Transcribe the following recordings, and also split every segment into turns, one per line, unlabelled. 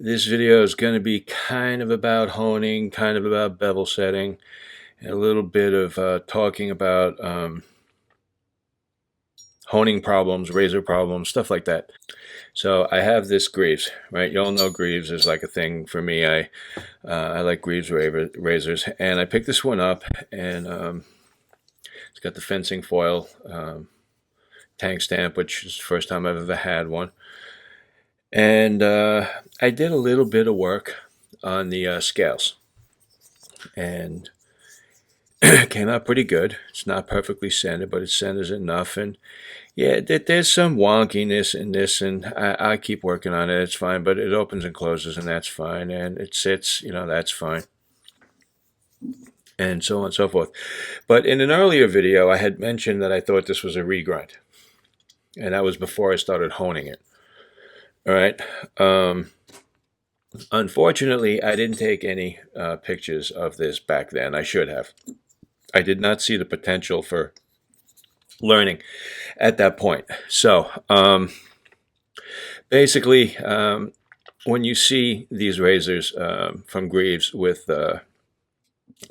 This video is going to be kind of about honing, kind of about bevel setting, and a little bit of talking about honing problems, razor problems, stuff like that. So I have this Greaves, right? You all know Greaves is like a thing for me. I like Greaves razors, and I picked this one up, and it's got the fencing foil tank stamp, which is the first time I've ever had one. And I did a little bit of work on the scales, and it came out pretty good. It's not perfectly centered, but it centers enough. And yeah, there's some wonkiness in this, and I keep working on it. It's fine, but it opens and closes, and that's fine. And it sits, that's fine. And so on and so forth. But in an earlier video, I had mentioned that I thought this was a regrind, and that was before I started honing it. All right. Unfortunately, I didn't take any pictures of this back then. I should have. I did not see the potential for learning at that point. So basically, when you see these razors from Greaves with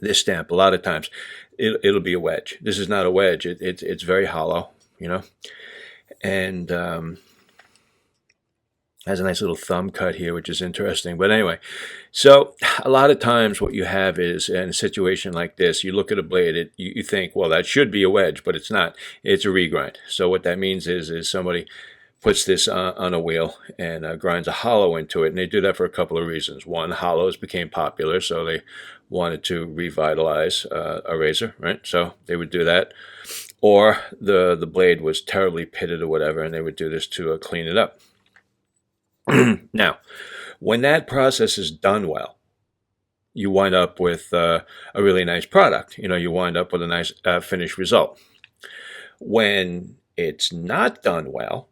this stamp, a lot of times it'll be a wedge. This is not a wedge. It's very hollow, and has a nice little thumb cut here, which is interesting. But anyway, so a lot of times what you have is, in a situation like this, you look at a blade, you think, well, that should be a wedge, but it's not. It's a regrind. So what that means is somebody puts this on a wheel and grinds a hollow into it. And they do that for a couple of reasons. One, hollows became popular, so they wanted to revitalize a razor, right? So they would do that. Or the blade was terribly pitted or whatever, and they would do this to clean it up. Now, when that process is done well, you wind up with a really nice product. You wind up with a nice finished result. When it's not done well,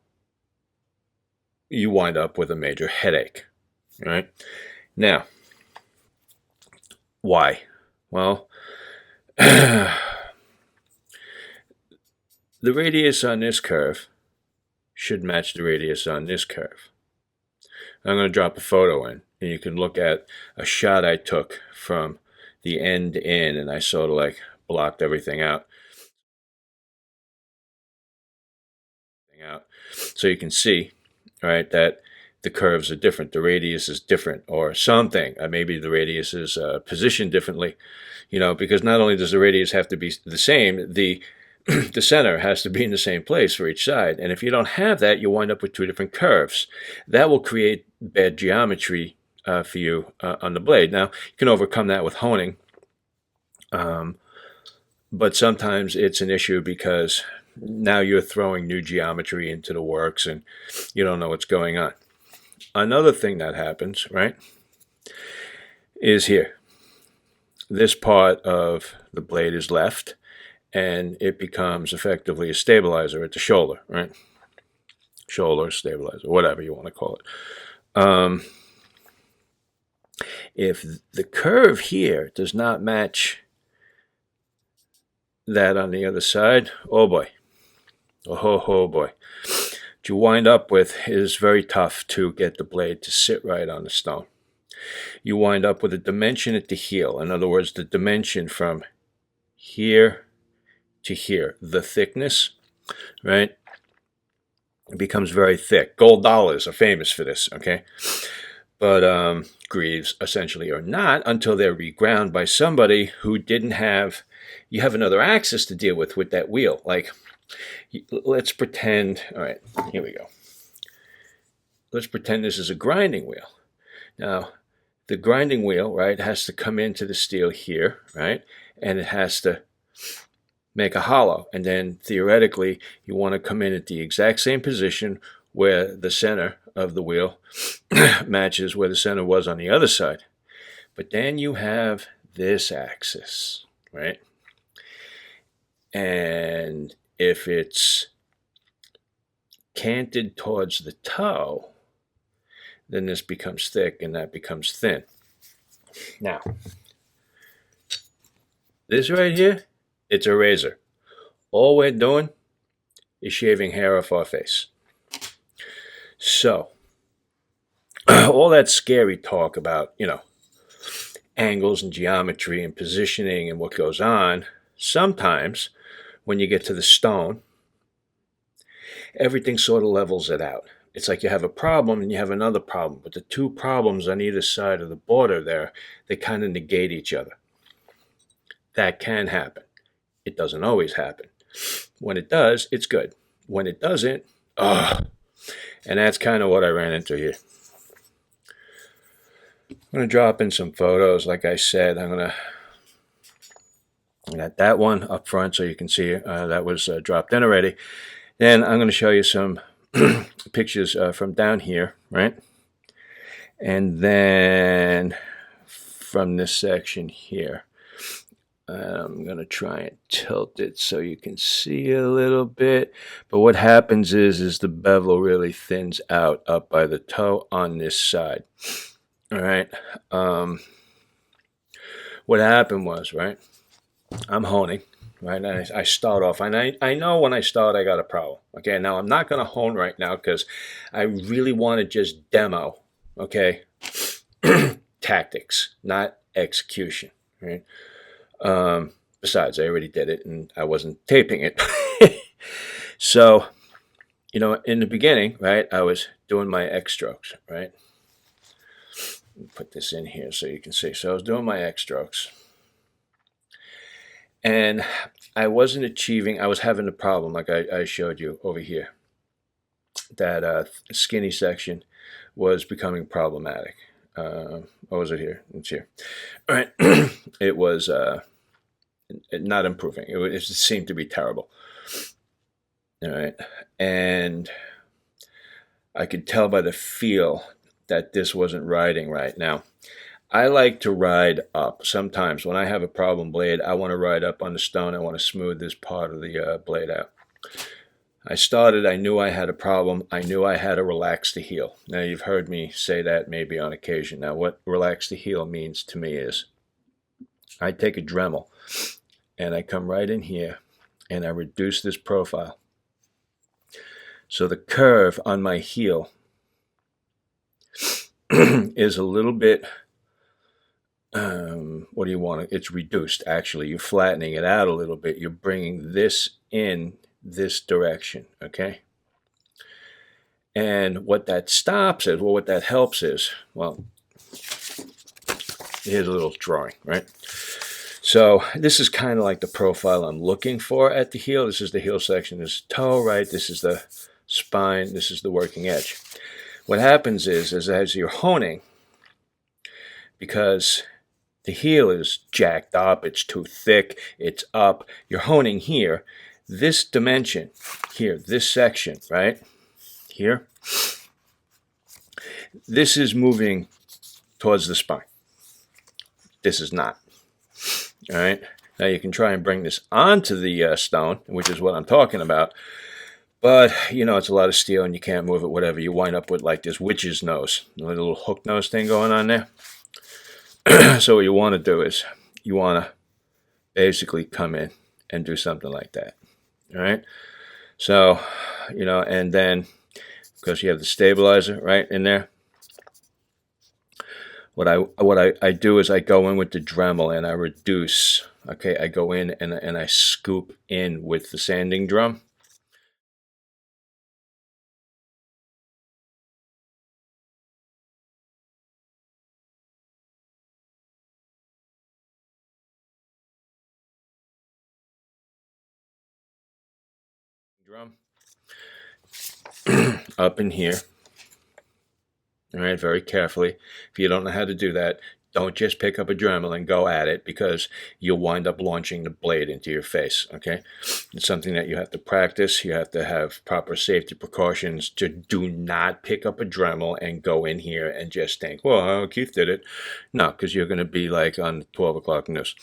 you wind up with a major headache, right? Now, why? Well, the radius on this curve should match the radius on this curve. I'm going to drop a photo in, and you can look at a shot I took from the end in, and I sort of like blocked everything out. So you can see, right, that the curves are different. The radius is different or something. Maybe the radius is positioned differently, because not only does the radius have to be the same, the center has to be in the same place for each side. And if you don't have that, you wind up with two different curves. That will create bad geometry for you on the blade. Now, you can overcome that with honing, but sometimes it's an issue because now you're throwing new geometry into the works and you don't know what's going on. Another thing that happens, right, is here. This part of the blade is left, and it becomes effectively a stabilizer at the shoulder, right? Shoulder stabilizer, whatever you want to call it. If the curve here does not match that on the other side, oh boy, oh boy. What you wind up with is very tough to get the blade to sit right on the stone. You wind up with a dimension at the heel. In other words, the dimension from here to here, the thickness, right, it becomes very thick. Gold dollars are famous for this, okay? But Greaves essentially are not until they're reground by somebody who didn't have, you have another axis to deal with that wheel. Like, let's pretend, all right, here we go. Let's pretend this is a grinding wheel. Now, the grinding wheel, right, has to come into the steel here, right, and it has to make a hollow. And then theoretically, you want to come in at the exact same position where the center of the wheel matches where the center was on the other side. But then you have this axis, right? And if it's canted towards the toe, then this becomes thick and that becomes thin. Now, this right here, it's a razor. All we're doing is shaving hair off our face. So, all that scary talk about, angles and geometry and positioning and what goes on, sometimes when you get to the stone, everything sort of levels it out. It's like you have a problem and you have another problem, but the two problems on either side of the border there, they kind of negate each other. That can happen. It doesn't always happen. When it does, it's good. When it doesn't, and that's kind of what I ran into here. I'm going to drop in some photos. Like I said, I got that one up front so you can see that was dropped in already. Then I'm going to show you some pictures from down here, right? And then from this section here. I'm going to try and tilt it so you can see a little bit. But what happens is the bevel really thins out up by the toe on this side. All right. What happened was, right, I'm honing, right, and I start off, and I know when I start I got a problem. Okay, now I'm not going to hone right now because I really want to just demo, okay, tactics, not execution, right? Besides, I already did it and I wasn't taping it. So, in the beginning, right, I was doing my X strokes, right? Put this in here so you can see. So I was doing my X strokes. And I wasn't achieving, I was having a problem like I showed you over here. That skinny section was becoming problematic. What was it here? It's here. All right. It was not improving. It just seemed to be terrible. All right. And I could tell by the feel that this wasn't riding right. Now, I like to ride up. Sometimes when I have a problem blade, I want to ride up on the stone. I want to smooth this part of the blade out. I knew I had a problem. I knew I had to relax the heel. Now, you've heard me say that maybe on occasion. Now, what relax the heel means to me is I take a Dremel and I come right in here and I reduce this profile. So the curve on my heel is a little bit, what do you want? It's reduced, actually. You're flattening it out a little bit. You're bringing this in this direction, okay? And what that stops is, well, what that helps is, well, here's a little drawing, right? So this is kind of like the profile I'm looking for at the heel. This is the heel section. This is toe, right? This is the spine. This is the working edge. What happens is as you're honing, because the heel is jacked up, it's too thick, it's up, you're honing here, this dimension here, this section, right, here, this is moving towards the spine. This is not. All right. Now you can try and bring this onto the stone, which is what I'm talking about. But, it's a lot of steel and you can't move it, whatever. You wind up with like this witch's nose, a little hook nose thing going on there. So what you want to do is you want to basically come in and do something like that. All right. So, and then because you have the stabilizer right in there, what I do is I go in with the Dremel and I reduce. Okay, I go in and I scoop in with the sanding drum. Up in here. All right, very carefully. If you don't know how to do that, don't just pick up a Dremel and go at it because you'll wind up launching the blade into your face, okay? It's something that you have to practice. You have to have proper safety precautions to do not pick up a Dremel and go in here and just think, well, Keith did it. No, because you're going to be like on the 12 o'clock news.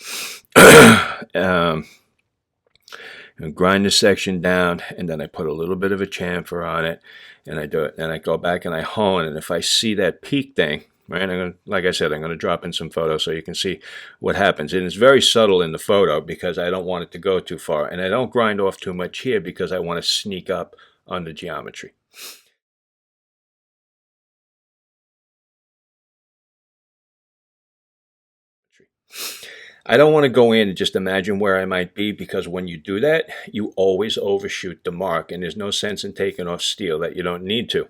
And grind this section down, and then I put a little bit of a chamfer on it, and I do it. And I go back and I hone, and if I see that peak thing, right, like I said, I'm going to drop in some photos so you can see what happens. And it's very subtle in the photo because I don't want it to go too far. And I don't grind off too much here because I want to sneak up on the geometry. I don't want to go in and just imagine where I might be, because when you do that, you always overshoot the mark, and there's no sense in taking off steel that you don't need to.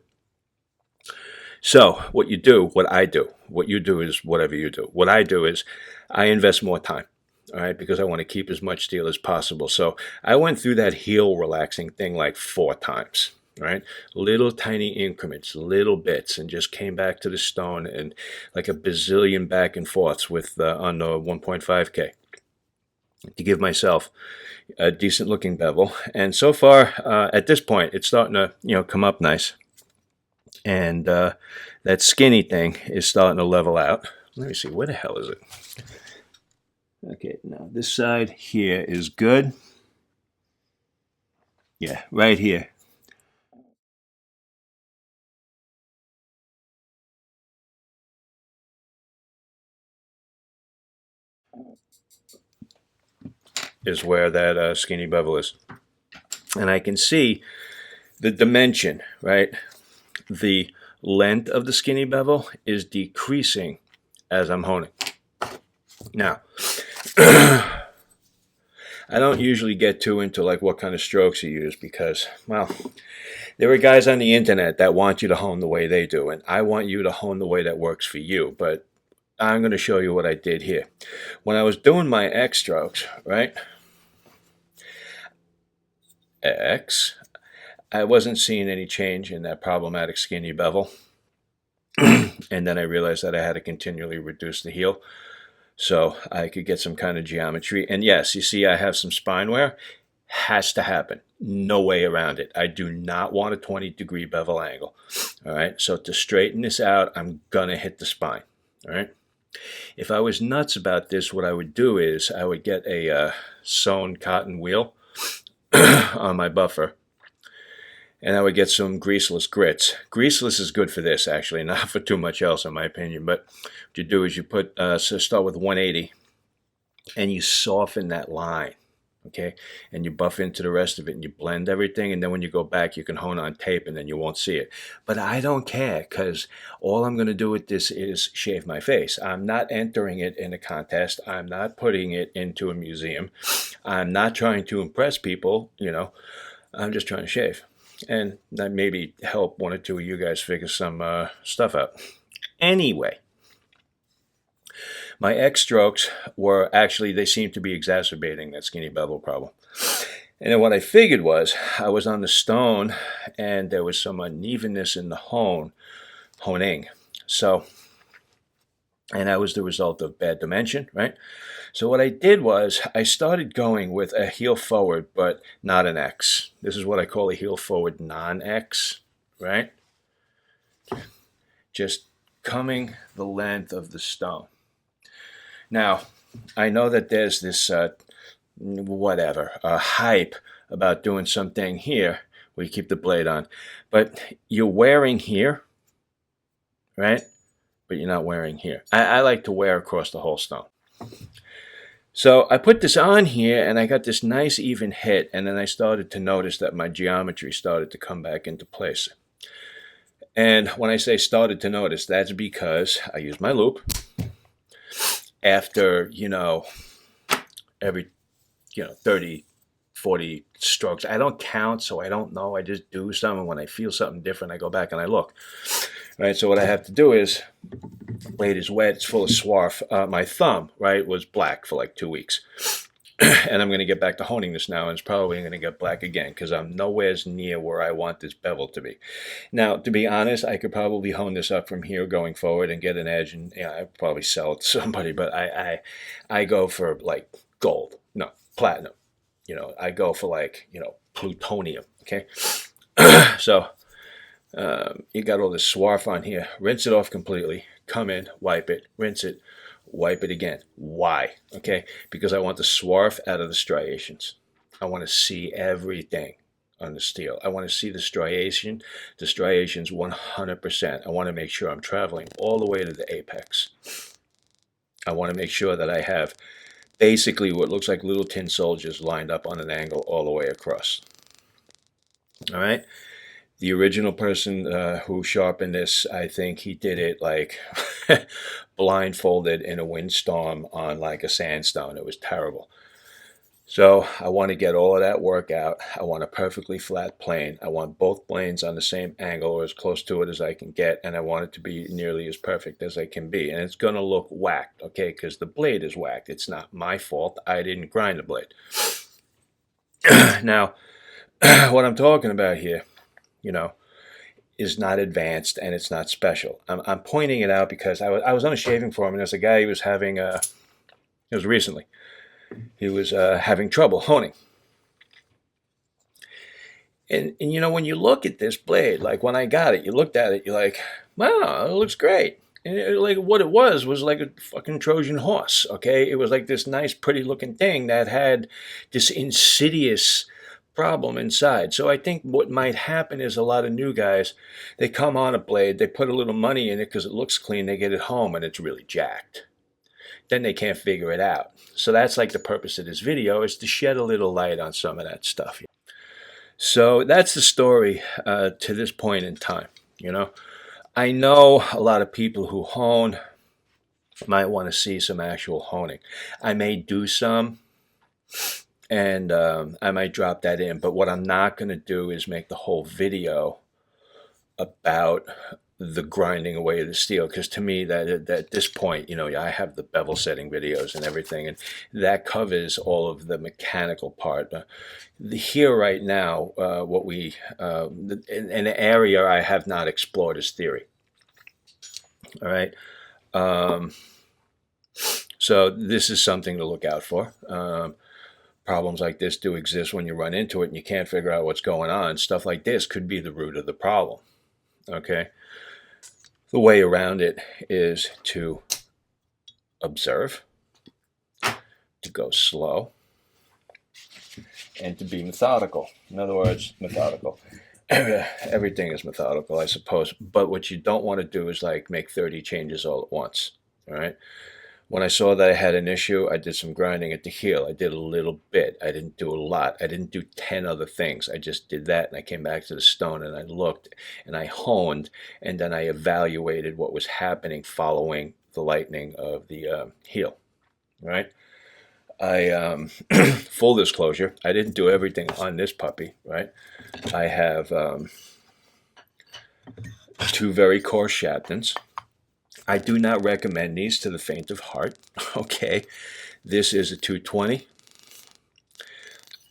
So what you do, what I do, what you do is whatever you do. What I do is I invest more time, all right, because I want to keep as much steel as possible. So I went through that heel relaxing thing like 4 times, right? Little tiny increments, little bits, and just came back to the stone and like a bazillion back and forths with on the 1.5K to give myself a decent looking bevel. And so far, at this point, it's starting to come up nice, and that skinny thing is starting to level out. Let me see, where the hell is it? Okay, now this side here is good. Yeah, right here. Is where that skinny bevel is. And I can see the dimension, right? The length of the skinny bevel is decreasing as I'm honing. Now, I don't usually get too into like what kind of strokes you use, because, well, there are guys on the internet that want you to hone the way they do, and I want you to hone the way that works for you. But I'm going to show you what I did here. When I was doing my X strokes, right? X, I wasn't seeing any change in that problematic skinny bevel. And then I realized that I had to continually reduce the heel so I could get some kind of geometry. And yes, you see I have some spine wear. Has to happen. No way around it. I do not want a 20-degree bevel angle. All right. So to straighten this out, I'm going to hit the spine. All right. If I was nuts about this, what I would do is I would get a sewn cotton wheel on my buffer, and I would get some greaseless grits. Greaseless is good for this, actually, not for too much else, in my opinion. But what you do is you put, so start with 180, and you soften that line, okay? And you buff into the rest of it, and you blend everything, and then when you go back, you can hone on tape, and then you won't see it. But I don't care, because all I'm going to do with this is shave my face. I'm not entering it in a contest. I'm not putting it into a museum. I'm not trying to impress people, I'm just trying to shave. And that maybe help one or two of you guys figure some stuff out. Anyway, my X strokes were actually, they seem to be exacerbating that skinny bevel problem. And then what I figured was I was on the stone and there was some unevenness in the honing. So, and that was the result of bad dimension, right? So what I did was I started going with a heel forward, but not an X. This is what I call a heel forward non-X, right? Just coming the length of the stone. Now, I know that there's this hype about doing something here where you keep the blade on, but you're wearing here, right? But you're not wearing here. I like to wear across the whole stone. So I put this on here and I got this nice even hit, and then I started to notice that my geometry started to come back into place. And when I say started to notice, that's because I use my loop after, every, 30, 40 strokes. I don't count, so I don't know. I just do something. When I feel something different, I go back and I look. Right, so what I have to do is, blade is wet, it's full of swarf. My thumb, right, was black for like 2 weeks. And I'm going to get back to honing this now, and it's probably going to get black again because I'm nowhere near where I want this bevel to be. Now, to be honest, I could probably hone this up from here going forward and get an edge, and I'd probably sell it to somebody, but I go for like gold, no, platinum. I go for like, plutonium, okay? So you got all this swarf on here. Rinse it off completely. Come in, wipe it, rinse it, wipe it again. Why? Okay, because I want the swarf out of the striations. I want to see everything on the steel. I want to see the striations 100%. I want to make sure I'm traveling all the way to the apex. I want to make sure that I have basically what looks like little tin soldiers lined up on an angle all the way across. All right. The original person who sharpened this, I think he did it like blindfolded in a windstorm on like a sandstone. It was terrible. So I want to get all of that work out. I want a perfectly flat plane. I want both planes on the same angle or as close to it as I can get. And I want it to be nearly as perfect as I can be. And it's going to look whacked, okay? Because the blade is whacked. It's not my fault. I didn't grind the blade. Now, what I'm talking about here, you know, is not advanced and it's not special. I'm pointing it out because I was on a shaving forum and there's a guy who was having, it was recently, he was having trouble honing. And you know, when you look at this blade, like when I got it, you looked at it, you're like, wow, it looks great. And like what it was like a fucking Trojan horse, okay? It was like this nice, pretty looking thing that had this insidious problem inside. So I think what might happen is a lot of new guys, they come on a blade, they put a little money in it because it looks clean, they get it home and it's really jacked. Then they can't figure it out. So that's like the purpose of this video, is to shed a little light on some of that stuff. So that's the story to this point in time. You know, I know a lot of people who hone might want to see some actual honing. I may do some, and I might drop that in. But what I'm not going to do is make the whole video about the grinding away of the steel, because to me that at this point, you know, I have the bevel setting videos and everything, and that covers all of the mechanical part. Here right now, what we an area I have not explored is theory. All right, so this is something to look out for. Problems like this do exist when you run into it and you can't figure out what's going on. Stuff like this could be the root of the problem. Okay. The way around it is to observe, to go slow, and to be methodical. In other words, methodical. Everything is methodical, I suppose. But what you don't want to do is like make 30 changes all at once. All right. When I saw that I had an issue, I did some grinding at the heel. I did a little bit. I didn't do a lot. I didn't do 10 other things. I just did that, and I came back to the stone, and I looked, and I honed, and then I evaluated what was happening following the lightening of the heel. Right? I full disclosure, I didn't do everything on this puppy. Right? I have 2 very coarse Shatnons. I do not recommend these to the faint of heart. Okay, this is a 220.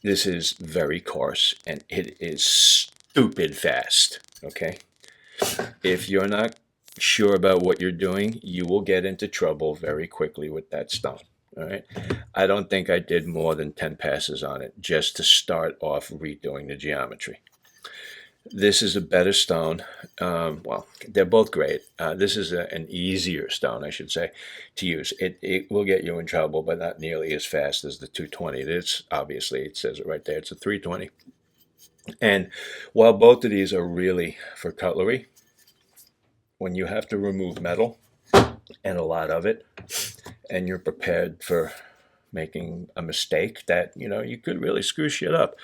This is very coarse, and it is stupid fast. Okay, if you're not sure about what you're doing, you will get into trouble very quickly with that stone. All right, I don't think I did more than 10 passes on it just to start off redoing the geometry. This is a better stone. Well, they're both great. This is an easier stone, I should say, to use. It will get you in trouble, but not nearly as fast as the 220. It's obviously, it says it right there, it's a 320. And while both of these are really for cutlery, when you have to remove metal, and a lot of it, and you're prepared for making a mistake that, you know, you could really screw shit up.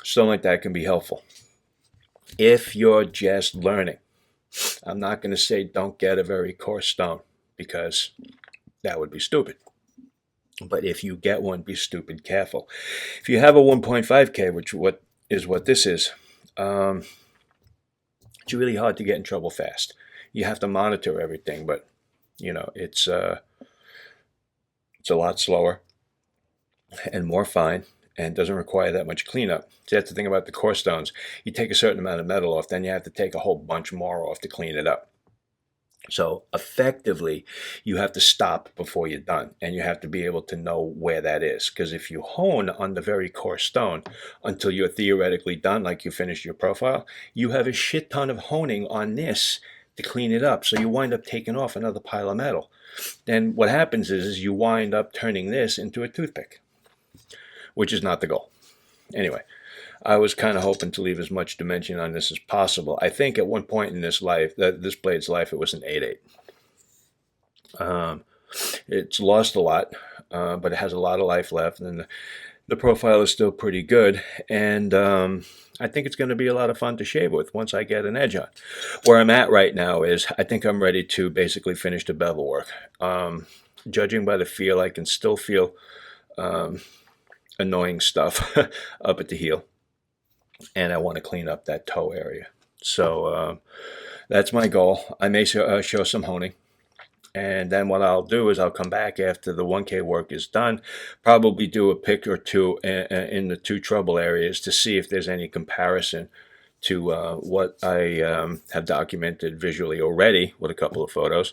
Something like that can be helpful. If you're just learning, I'm not going to say don't get a very coarse stone, because that would be stupid. But if you get one, be stupid careful. If you have a 1.5K, which is what this is, it's really hard to get in trouble fast. You have to monitor everything, but you know, it's a lot slower and more fine, and doesn't require that much cleanup. See, that's the thing about the coarse stones. You take a certain amount of metal off, then you have to take a whole bunch more off to clean it up. So effectively, you have to stop before you're done, and you have to be able to know where that is. Because if you hone on the very coarse stone until you're theoretically done, like you finished your profile, you have a shit ton of honing on this to clean it up. So you wind up taking off another pile of metal. Then what happens is you wind up turning this into a toothpick, which is not the goal. Anyway, I was kind of hoping to leave as much dimension on this as possible. I think at one point in this blade's life, it was an 8/8. It's lost a lot, but it has a lot of life left. And The profile is still pretty good, and I think it's going to be a lot of fun to shave with once I get an edge on. Where I'm at right now is I think I'm ready to basically finish the bevel work. Judging by the feel, I can still feel annoying stuff up at the heel, and I want to clean up that toe area. So that's my goal. I may show some honing. And then what I'll do is I'll come back after the 1K work is done, probably do a pick or two in the two trouble areas to see if there's any comparison to what I have documented visually already with a couple of photos.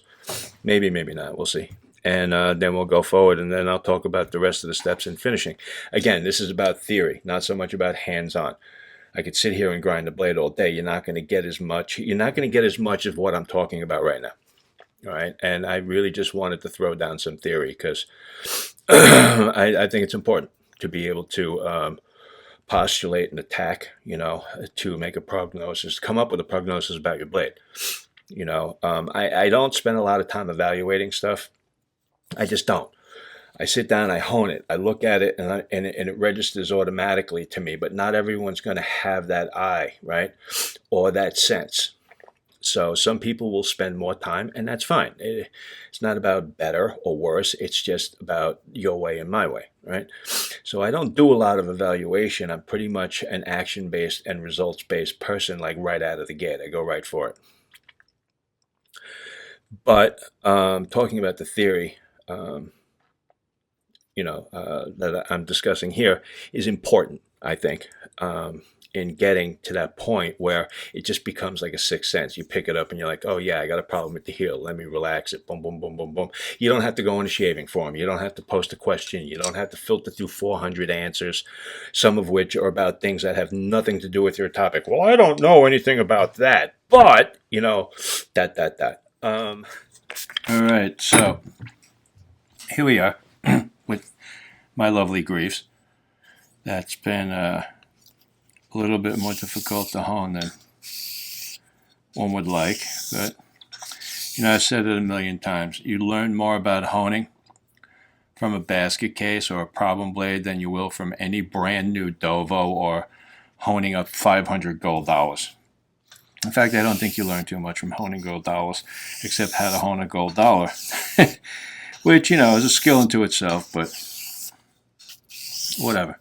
Maybe, maybe not. We'll see. And then we'll go forward, and then I'll talk about the rest of the steps in finishing. Again, this is about theory, not so much about hands-on. I could sit here and grind the blade all day. You're not going to get as much. You're not going to get as much of what I'm talking about right now. All right, and I really just wanted to throw down some theory because I think it's important to be able to postulate and attack, to make a prognosis, come up with a prognosis about your blade. I don't spend a lot of time evaluating stuff. I just don't. I sit down, I hone it, I look at it, and it registers automatically to me, but not everyone's going to have that eye, right, or that sense. So some people will spend more time, and that's fine. It's not about better or worse. It's just about your way and my way, right? So I don't do a lot of evaluation. I'm pretty much an action-based and results-based person, like right out of the gate. I go right for it. But talking about the theory, that I'm discussing here is important, I think. In getting to that point where it just becomes like a sixth sense. You pick it up and you're like, oh yeah, I got a problem with the heel. Let me relax it. Boom, boom, boom, boom, boom. You don't have to go in a shaving forum. You don't have to post a question. You don't have to filter through 400 answers, some of which are about things that have nothing to do with your topic. Well, I don't know anything about that, but, that. All right, so here we are with my lovely Greaves. That's been a little bit more difficult to hone than one would like, but I've said it a million times. You learn more about honing from a basket case or a problem blade than you will from any brand new Dovo or honing up 500 gold dollars. In fact, I don't think you learn too much from honing gold dollars, except how to hone a gold dollar, which, is a skill unto itself, but whatever.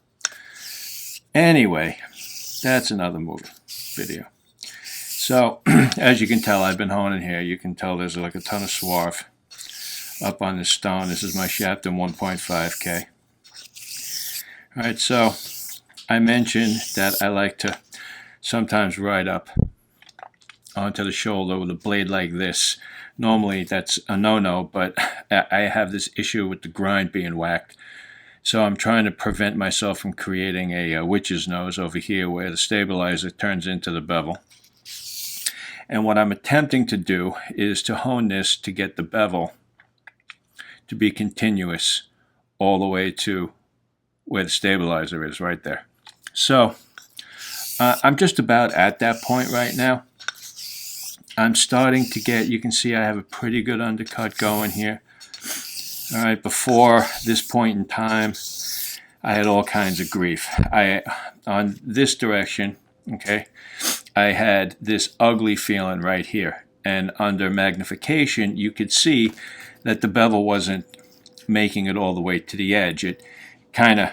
Anyway, that's another video. So, as you can tell, I've been honing here. You can tell there's like a ton of swarf up on this stone. This is my Shafton 1.5K. All right, so I mentioned that I like to sometimes ride up onto the shoulder with a blade like this. Normally, that's a no-no, but I have this issue with the grind being whacked. So I'm trying to prevent myself from creating a witch's nose over here where the stabilizer turns into the bevel. And what I'm attempting to do is to hone this to get the bevel to be continuous all the way to where the stabilizer is, right there. So I'm just about at that point right now. I'm starting to get, you can see I have a pretty good undercut going here. All right, before this point in time, I had all kinds of grief. On this direction, okay, I had this ugly feeling right here. And under magnification, you could see that the bevel wasn't making it all the way to the edge. It kind of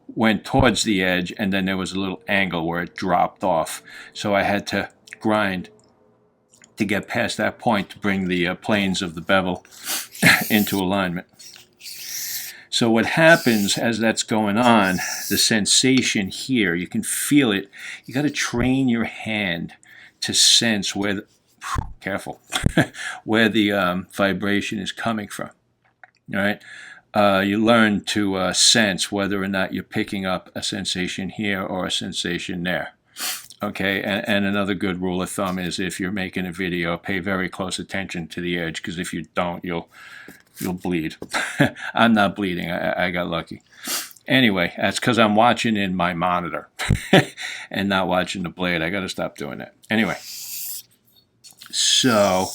went towards the edge, and then there was a little angle where it dropped off. So I had to grind to get past that point to bring the planes of the bevel into alignment. So what happens as that's going on, the sensation here, you can feel it. You got to train your hand to sense where, careful, where the vibration is coming from. All right, you learn to sense whether or not you're picking up a sensation here or a sensation there. Okay, and another good rule of thumb is if you're making a video, pay very close attention to the edge, because if you don't, you'll bleed. I'm not bleeding. I got lucky. Anyway, that's because I'm watching in my monitor and not watching the blade. I got to stop doing that. Anyway, so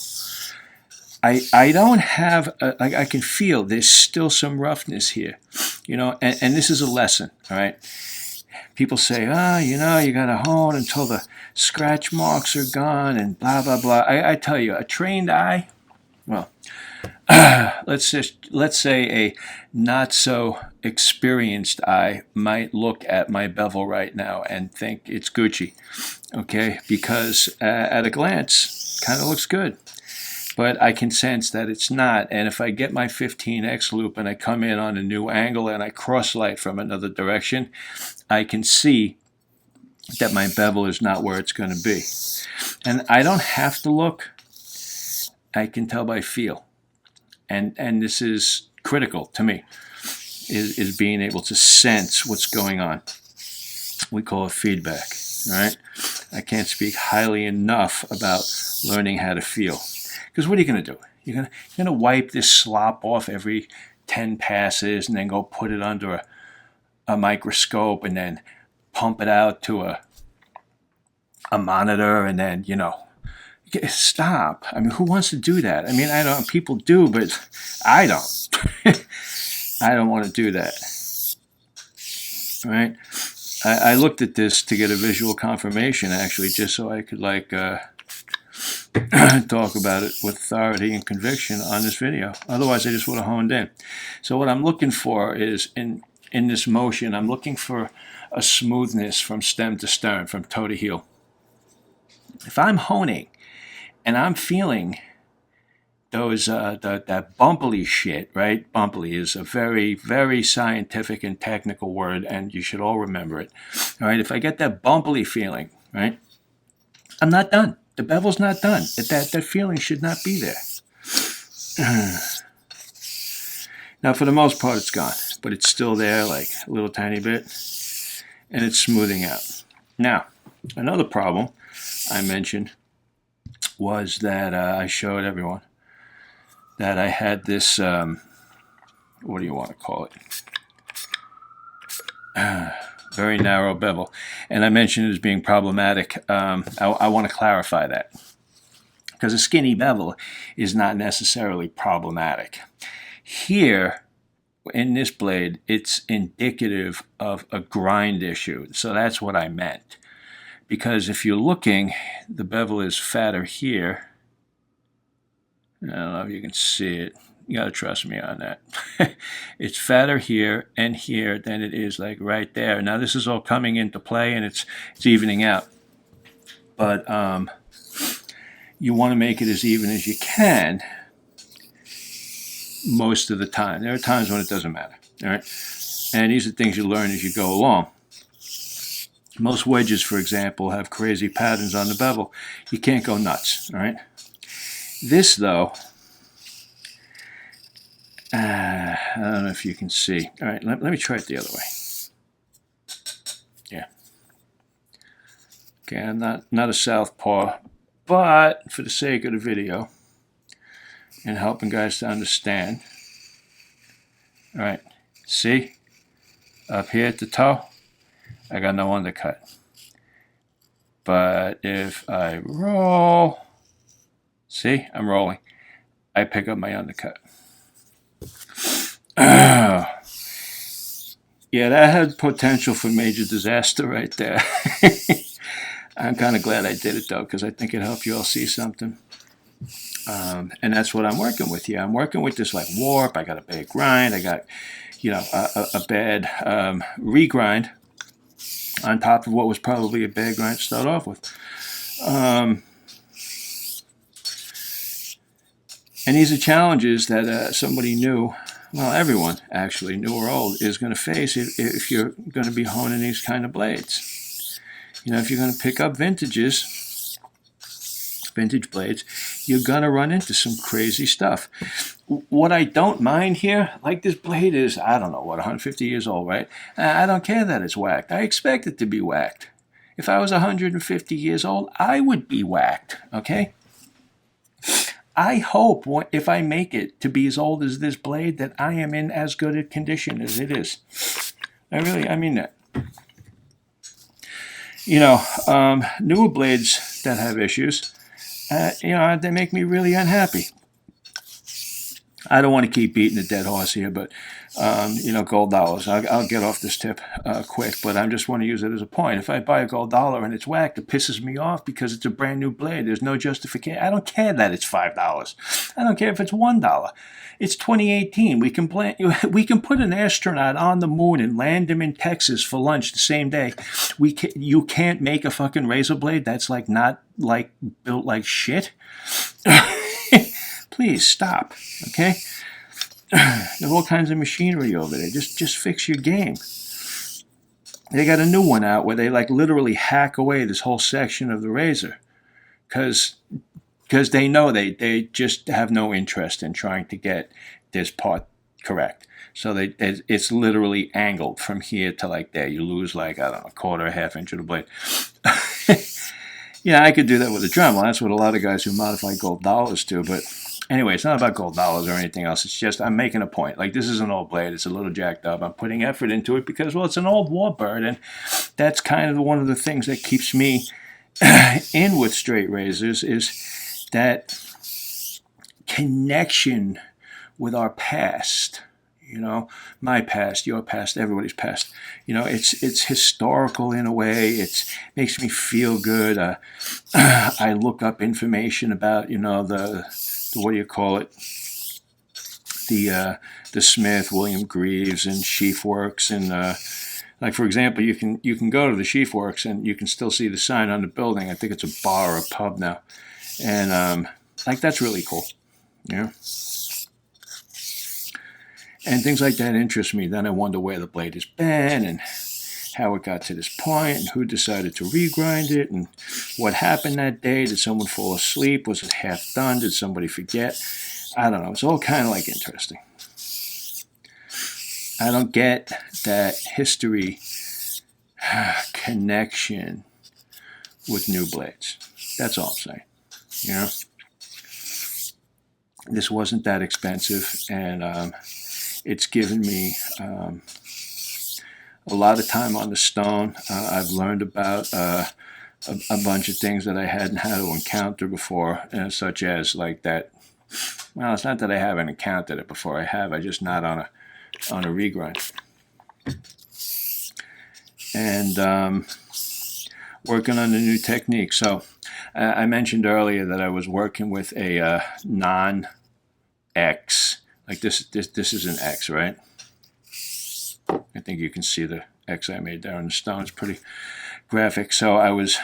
I don't have, I can feel there's still some roughness here. you know, and this is a lesson, all right? People say, you know, you got to hone until the scratch marks are gone and blah, blah, blah. I tell you, a trained eye, well, let's say a not so experienced eye might look at my bevel right now and think it's Gucci, okay? Because at a glance, kind of looks good. But I can sense that it's not. And if I get my 15x loop and I come in on a new angle and I cross light from another direction, I can see that my bevel is not where it's going to be. And I don't have to look. I can tell by feel. And this is critical to me, is being able to sense what's going on. We call it feedback, right? I can't speak highly enough about learning how to feel. Because what are you going to do? You're going to wipe this slop off every 10 passes and then go put it under a microscope and then pump it out to a monitor and then, you know, stop. I mean, who wants to do that? I mean, I know people do, but I don't. I don't want to do that. All right? I looked at this to get a visual confirmation, actually, just so I could, like, talk about it with authority and conviction on this video. Otherwise, I just would have honed in. So what I'm looking for is, in this motion, I'm looking for a smoothness from stem to stern, from toe to heel. If I'm honing and I'm feeling those that bumpily shit, right? Bumpily is a very, very scientific and technical word, and you should all remember it. All right, if I get that bumpily feeling, right, I'm not done. The bevel's not done. That feeling should not be there. Now, for the most part, it's gone, but it's still there, like a little tiny bit, and it's smoothing out. Now, another problem I mentioned was that I showed everyone that I had this, what do you want to call it? Very narrow bevel. And I mentioned it as being problematic. I want to clarify that. Because a skinny bevel is not necessarily problematic. Here, in this blade, it's indicative of a grind issue. So that's what I meant. Because if you're looking, the bevel is fatter here. I don't know if you can see it. You got to trust me on that. It's fatter here and here than it is like right there. Now this is all coming into play and it's evening out. But you want to make it as even as you can most of the time. There are times when it doesn't matter. All right? And these are things you learn as you go along. Most wedges, for example, have crazy patterns on the bevel. You can't go nuts. All right? This, though, I don't know if you can see. All right, let me try it the other way. Yeah. Okay, I'm not a southpaw, but for the sake of the video and helping guys to understand. All right, see? Up here at the toe, I got no undercut. But if I roll, see, I'm rolling. I pick up my undercut. Yeah, that had potential for major disaster right there. I'm kind of glad I did it, though, because I think it helped you all see something. And that's what I'm working with here. I'm working with this like warp. I got a bad grind. I got, you know, a bad regrind on top of what was probably a bad grind to start off with. And these are challenges that somebody new, well, everyone actually, new or old, is going to face if you're going to be honing these kind of blades. You know, if you're going to pick up vintage blades, you're going to run into some crazy stuff. What I don't mind here, like this blade is, I don't know, what, 150 years old, right? I don't care that it's whacked. I expect it to be whacked. If I was 150 years old, I would be whacked, okay? I hope if I make it to be as old as this blade that I am in as good a condition as it is. I mean that. You know, newer blades that have issues, you know, they make me really unhappy. I don't want to keep beating a dead horse here, but gold dollars. I'll get off this tip quick, but I just want to use it as a point. If I buy a gold dollar and it's whacked, it pisses me off because it's a brand new blade. There's no justification. I don't care that it's $5. I don't care if it's $1. It's 2018. We can put an astronaut on the moon and land him in Texas for lunch the same day. You can't make a fucking razor blade that's like not like built like shit. Please stop, okay? There's all kinds of machinery over there. Just fix your game. They got a new one out where they like literally hack away this whole section of the razor because they know they just have no interest in trying to get this part correct. So it's literally angled from here to like there. You lose like, I don't know, a quarter, a half inch of the blade. Yeah, I could do that with a Dremel. That's what a lot of guys who modify gold dollars do. But anyway, it's not about gold dollars or anything else. It's just I'm making a point. Like, this is an old blade. It's a little jacked up. I'm putting effort into it because, well, it's an old warbird. And that's kind of one of the things that keeps me in with straight razors is that connection with our past. My past, your past, everybody's past. It's historical in a way. It makes me feel good. I look up information about, the what do you call it? The Smith, William Greaves, and Sheaf Works, and like for example, you can go to the Sheaf Works and you can still see the sign on the building. I think it's a bar or a pub now, and that's really cool. And things like that interest me. Then I wonder where the blade has been and how it got to this point and who decided to regrind it and what happened that day. Did someone fall asleep? Was it half done? Did somebody forget? I don't know. It's all kind of like interesting. I don't get that history connection with new blades. That's all I'm saying. This wasn't that expensive, and it's given me a lot of time on the stone. I've learned about a bunch of things that I hadn't had to encounter before, such as like that. Well, it's not that I haven't encountered it before. I just not on a regrind. And working on a new technique. So I mentioned earlier that I was working with a non-X. Like this is an X, right? I think you can see the X I made there on the stone. It's pretty graphic. So I was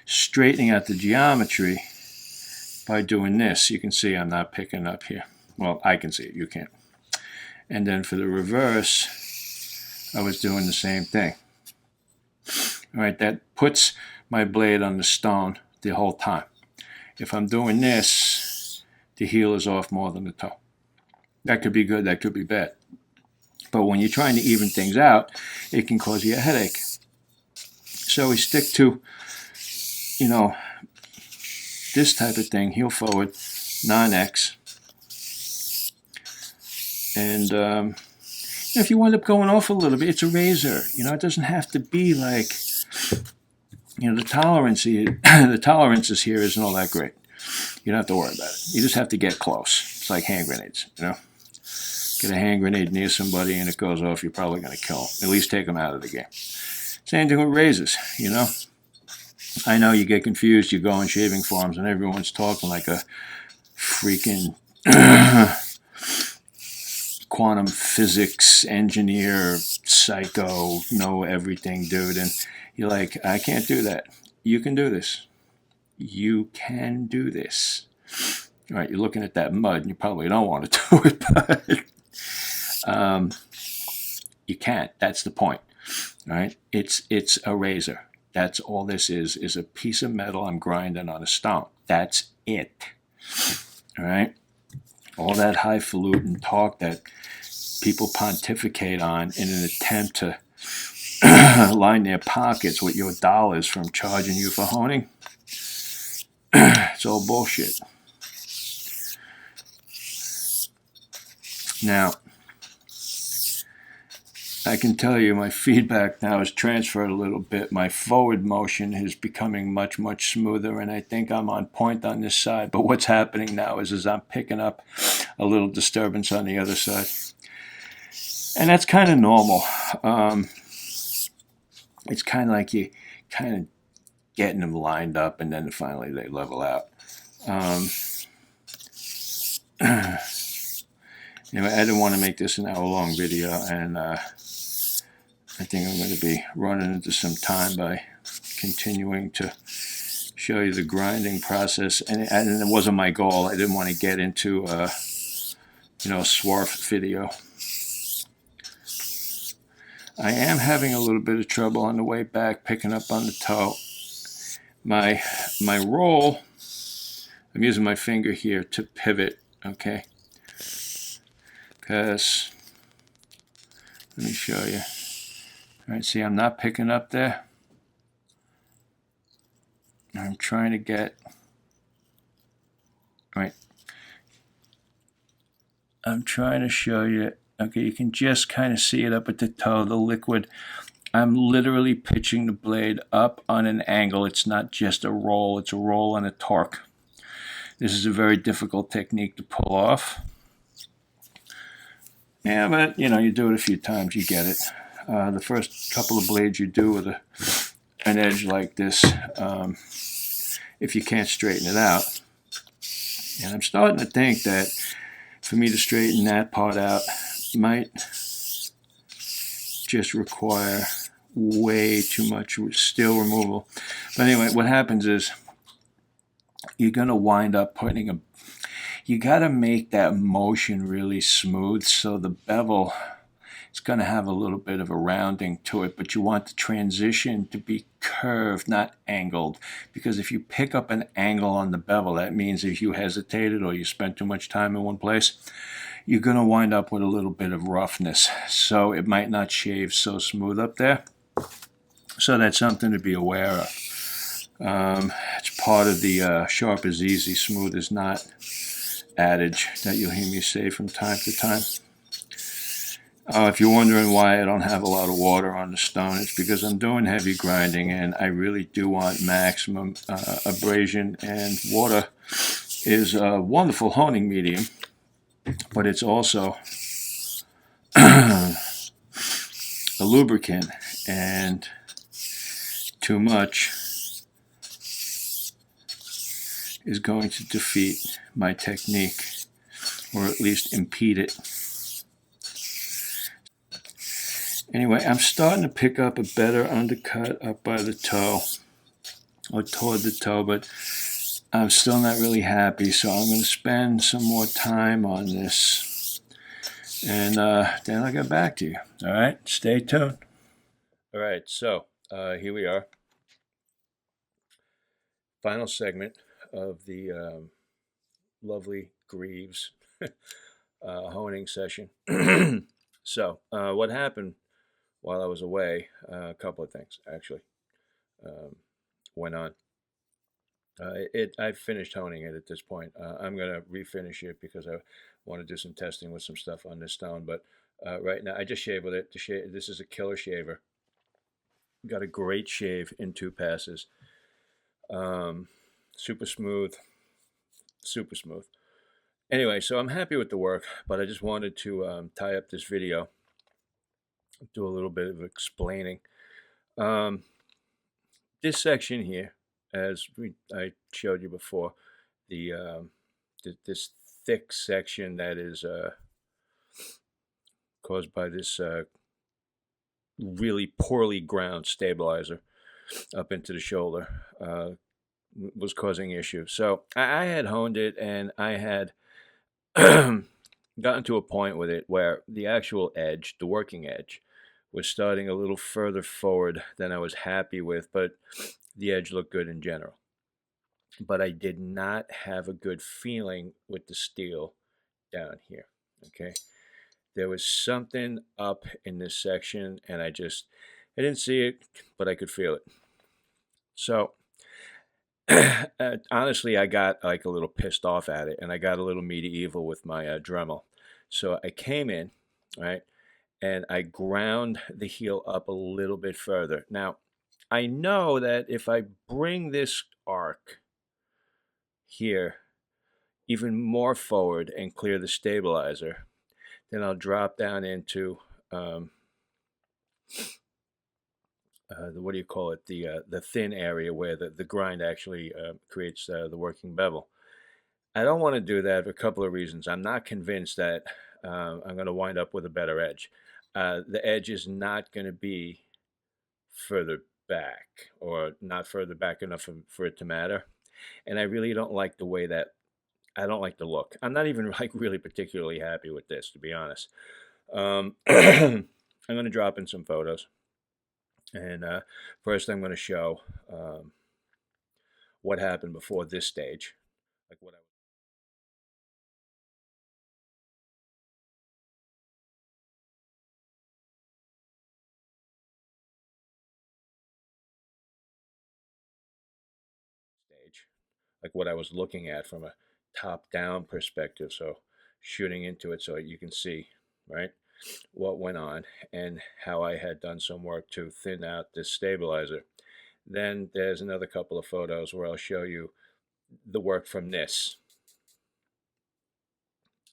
straightening out the geometry by doing this. You can see I'm not picking up here. Well, I can see it. You can't. And then for the reverse, I was doing the same thing. All right, that puts my blade on the stone the whole time. If I'm doing this, the heel is off more than the toe. That could be good, that could be bad. But when you're trying to even things out, it can cause you a headache. So we stick to, this type of thing, heel forward, non-X. And if you wind up going off a little bit, it's a razor. It doesn't have to be like, the tolerances here isn't all that great. You don't have to worry about it. You just have to get close. It's like hand grenades, Get a hand grenade near somebody and it goes off, you're probably going to kill them. At least take them out of the game. Same thing with razors, I know you get confused. You go in shaving farms and everyone's talking like a freaking quantum physics engineer, psycho, know everything dude. And you're like, I can't do that. You can do this. You can do this. All right, you're looking at that mud and you probably don't want to do it, but you can't. That's the point. All right, it's a razor. That's all this is a piece of metal I'm grinding on a stone. That's it. All right, all that highfalutin talk that people pontificate on in an attempt to line their pockets with your dollars from charging you for honing. It's all bullshit. Now, I can tell you my feedback now has transferred a little bit. My forward motion is becoming much, much smoother, and I think I'm on point on this side. But what's happening now is I'm picking up a little disturbance on the other side. And that's kind of normal. It's kind of like you kind of getting them lined up, and then finally they level out. Anyway, I didn't want to make this an hour-long video, and I think I'm going to be running into some time by continuing to show you the grinding process. And it wasn't my goal. I didn't want to get into a swarf video. I am having a little bit of trouble on the way back picking up on the toe. My roll, I'm using my finger here to pivot, okay? Because, let me show you. All right, see, I'm not picking up there. I'm trying to get, right. I'm trying to show you. Okay, you can just kind of see it up at the toe, the liquid. I'm literally pitching the blade up on an angle. It's not just a roll, it's a roll and a torque. This is a very difficult technique to pull off. Yeah, but you do it a few times, you get it. The first couple of blades you do with an edge like this, if you can't straighten it out. And I'm starting to think that for me to straighten that part out might just require way too much steel removal. But anyway, what happens is you're going to wind up putting you got to make that motion really smooth, so the bevel is going to have a little bit of a rounding to it, but you want the transition to be curved, not angled, because if you pick up an angle on the bevel, that means if you hesitated or you spent too much time in one place, you're going to wind up with a little bit of roughness, so it might not shave so smooth up there. So that's something to be aware of. It's part of the sharp is easy, smooth is not adage that you'll hear me say from time to time. If you're wondering why I don't have a lot of water on the stone, it's because I'm doing heavy grinding and I really do want maximum abrasion, and water is a wonderful honing medium, but it's also a lubricant, and too much is going to defeat my technique, or at least impede it. Anyway, I'm starting to pick up a better undercut up by the toe, or toward the toe, but I'm still not really happy, so I'm going to spend some more time on this, and then I'll get back to you. All right, stay tuned. All right, so here we are. Final segment of the lovely Greaves honing session. So what happened while I was away, a couple of things actually went on. I finished honing it at this point. I'm going to refinish it because I want to do some testing with some stuff on this stone. But right now, I just shave with it. This is a killer shaver. Got a great shave in 2 passes. Super smooth. Super smooth. Anyway, so I'm happy with the work, but I just wanted to tie up this video, do a little bit of explaining. This section here, as I showed you before, this thick section that is caused by this really poorly ground stabilizer up into the shoulder was causing issues. So I had honed it, and I had gotten to a point with it where the actual edge, the working edge, was starting a little further forward than I was happy with, but the edge looked good in general. But I did not have a good feeling with the steel down here, okay? There was something up in this section, and I didn't see it, but I could feel it. So honestly, I got like a little pissed off at it, and I got a little medieval with my Dremel. So I came in, right, and I ground the heel up a little bit further. Now, I know that if I bring this arc here, even more forward and clear the stabilizer. Then I'll drop down into um, what do you call it? The thin area where the grind actually creates the working bevel. I don't want to do that for a couple of reasons. I'm not convinced that I'm going to wind up with a better edge. The edge is not going to be further back, or not further back enough for it to matter. And I really don't like the way that I don't like the look. I'm not even like really particularly happy with this, to be honest. I'm going to drop in some photos, and first I'm going to show what happened before this stage, like what I stage, like what I was looking at from a top-down perspective. So shooting into it so you can see, right, what went on and how I had done some work to thin out this stabilizer. Then there's another couple of photos where I'll show you the work from this.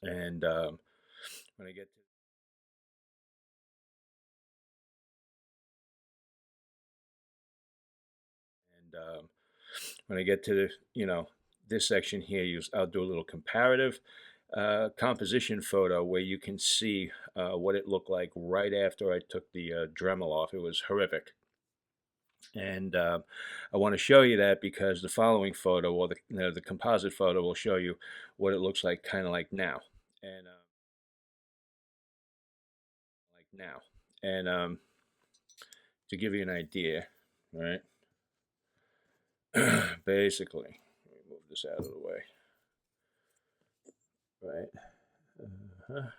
And when I get to and when I get to the, this section here, I'll do a little comparative composition photo where you can see what it looked like right after I took the Dremel off. It was horrific. And I want to show you that because the following photo, or the composite photo, will show you what it looks like kind of like now. And like now. And to give you an idea, right? Basically, let me move this out of the way, right? Uh-huh.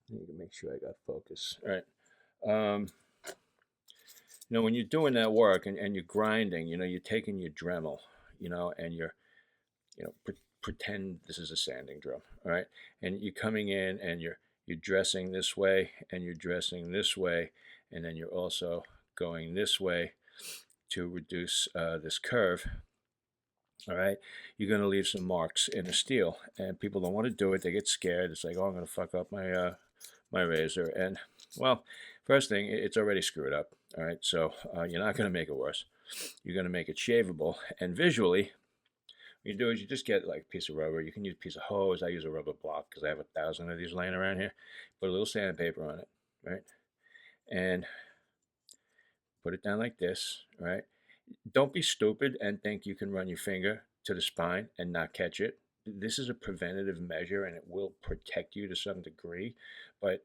I need to make sure I got focus. All right. Um, when you're doing that work and you're grinding, you're taking your Dremel, and pretend this is a sanding drum, all right? And you're coming in and you're dressing this way and you're dressing this way, and then you're also going this way to reduce this curve. All right, you're going to leave some marks in the steel, and people don't want to do it. They get scared. It's like, oh, I'm going to fuck up my razor. And well, first thing, it's already screwed up. All right, so you're not going to make it worse. You're going to make it shavable, and visually, what you do is you just get like a piece of rubber. You can use a piece of hose. I use a rubber block because I have 1,000 of these laying around here. Put a little sandpaper on it, right, and put it down like this, right? Don't be stupid and think you can run your finger to the spine and not catch it. This is a preventative measure and it will protect you to some degree. But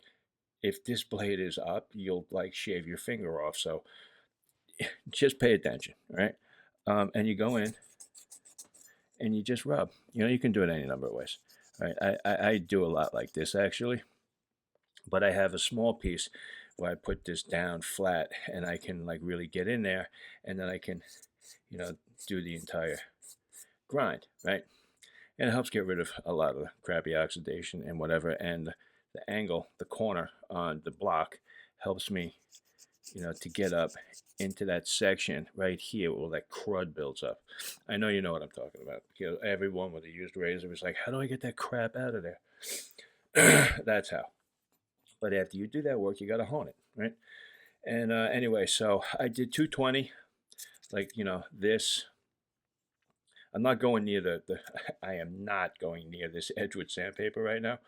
if this blade is up, you'll like shave your finger off. So just pay attention, right? And you go in and you just rub. You can do it any number of ways. Right? I do a lot like this actually, but I have a small piece where I put this down flat and I can like really get in there, and then I can, do the entire grind, right? And it helps get rid of a lot of the crappy oxidation and whatever. And the angle, the corner on the block helps me, to get up into that section right here where that crud builds up. I know you know what I'm talking about. Everyone with a used razor is like, how do I get that crap out of there? That's how. But after you do that work, you got to hone it, right? And anyway, so I did 220, like, this. I'm not going near I am not going near this Edgewood sandpaper right now.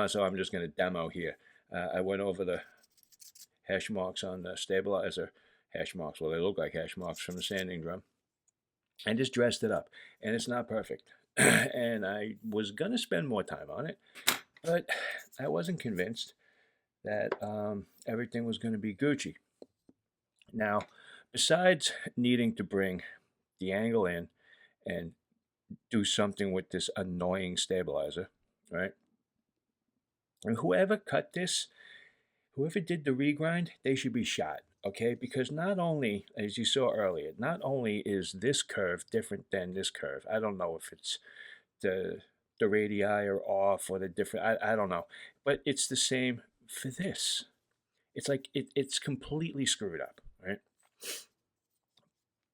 So I'm just going to demo here. I went over the hash marks on the stabilizer. Hash marks, well, they look like hash marks from the sanding drum. And just dressed it up. And it's not perfect. And I was going to spend more time on it, but I wasn't convinced that everything was going to be Gucci. Now, besides needing to bring the angle in and do something with this annoying stabilizer, right? And whoever cut this, whoever did the regrind, they should be shot, okay? Because not only, as you saw earlier, not only is this curve different than this curve. I don't know if it's the radii are off or the different. I don't know, but it's the same for this. It's like it's completely screwed up, right?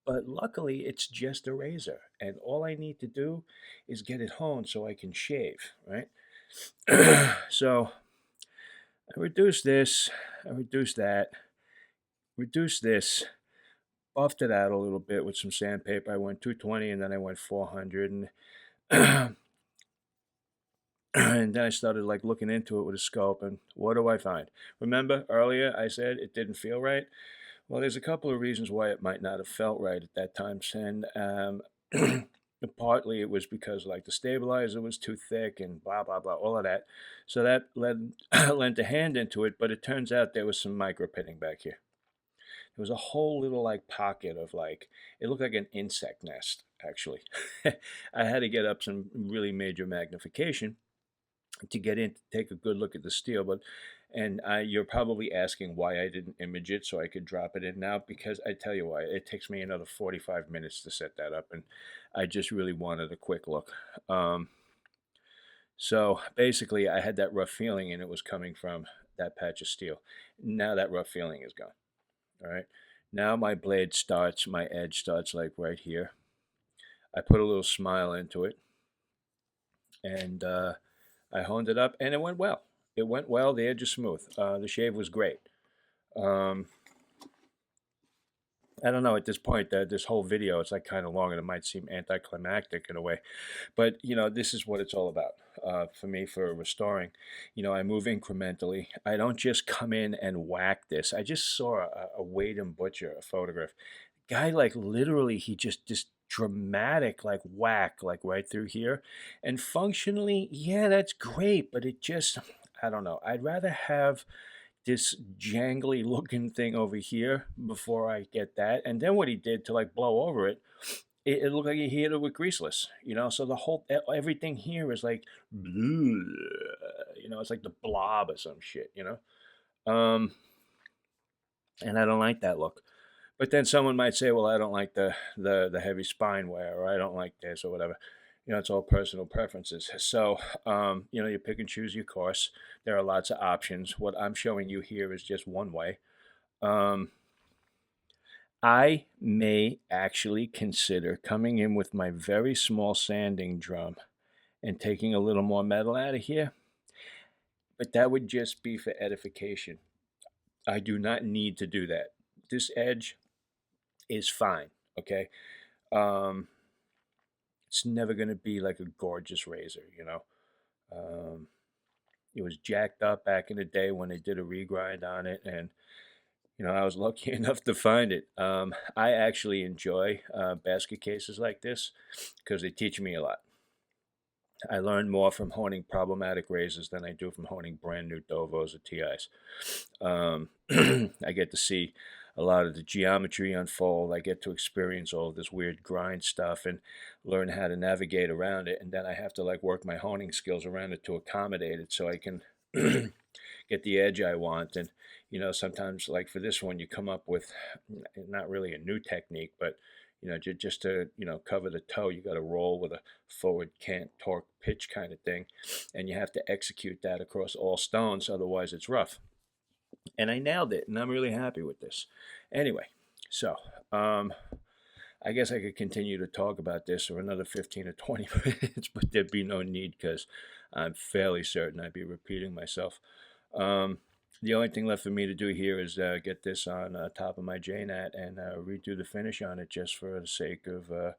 But luckily, it's just a razor, and all I need to do is get it honed so I can shave, right? So I reduced this, I reduced that, reduced this, buffed it out a little bit with some sandpaper. I went 220 and then I went 400, and and then I started like looking into it with a scope. And what do I find? Remember earlier I said it didn't feel right? Well, there's a couple of reasons why it might not have felt right at that time, and partly it was because like the stabilizer was too thick and blah blah blah, all of that. So that led lent a hand into it. But it turns out there was some micro pitting back here. There was a whole little like pocket of like, it looked like an insect nest actually. I had to get up some really major magnification to get in to take a good look at the steel. But you're probably asking why I didn't image it so I could drop it in now, because I tell you why, it takes me another 45 minutes to set that up, and I just really wanted a quick look. So basically I had that rough feeling, and it was coming from that patch of steel. Now that rough feeling is gone. All right, now my blade starts, my edge starts like right here. I put a little smile into it, and I honed it up, and it went well. It went well. The edge is smooth. The shave was great. Um, I don't know, at this point, this whole video, it's like kind of long, and it might seem anticlimactic in a way, but this is what it's all about. For me, for restoring, I move incrementally. I don't just come in and whack this. I just saw a Wade and Butcher, a photograph. Guy, like literally, he just this dramatic like whack like right through here, and functionally, yeah, that's great, but it just, I don't know. I'd rather have this jangly looking thing over here before I get that. And then what he did to like blow over it, it looked like he hit it with greaseless, So the whole everything here is like, it's like the blob or some shit, Um, and I don't like that look. But then someone might say, well, I don't like the heavy spine wear, or I don't like this, or whatever. It's all personal preferences. So, you pick and choose your course. There are lots of options. What I'm showing you here is just one way. Um, I may actually consider coming in with my very small sanding drum and taking a little more metal out of here, but that would just be for edification. I do not need to do that. This edge is fine, okay? Um, it's never going to be like a gorgeous razor, It was jacked up back in the day when they did a regrind on it, and I was lucky enough to find it. I actually enjoy basket cases like this because they teach me a lot. I learn more from honing problematic razors than I do from honing brand new Dovos or TIs. I get to see a lot of the geometry unfold. I get to experience all of this weird grind stuff and learn how to navigate around it. And then I have to like work my honing skills around it to accommodate it so I can get the edge I want. And sometimes like for this one, you come up with not really a new technique, but just to cover the toe, you got to roll with a forward cant torque pitch kind of thing, and you have to execute that across all stones, otherwise it's rough. And I nailed it, and I'm really happy with this. Anyway, so I guess I could continue to talk about this for another 15 or 20 minutes, but there'd be no need because I'm fairly certain I'd be repeating myself. The only thing left for me to do here is get this on top of my JNAT and redo the finish on it just for the sake of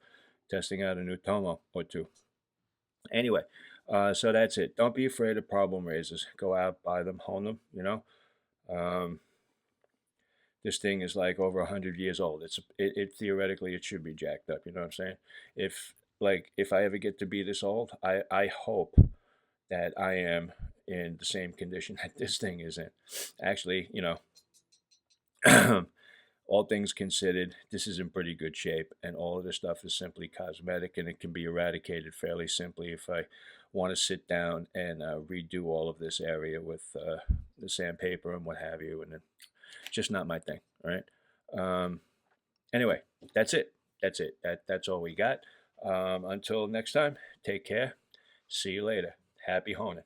testing out a new Tomo or two. Anyway, so that's it. Don't be afraid of problem razors. Go out, buy them, hone them, Um, this thing is like over 100 years old. It theoretically it should be jacked up. You know what I'm saying? If I ever get to be this old, I hope that I am in the same condition that this thing is in. Actually, all things considered, this is in pretty good shape, and all of this stuff is simply cosmetic, and it can be eradicated fairly simply if I want to sit down and redo all of this area with the sandpaper and what have you, and it's just not my thing. All right. Anyway, that's it. That's all we got. Until next time, take care. See you later. Happy honing.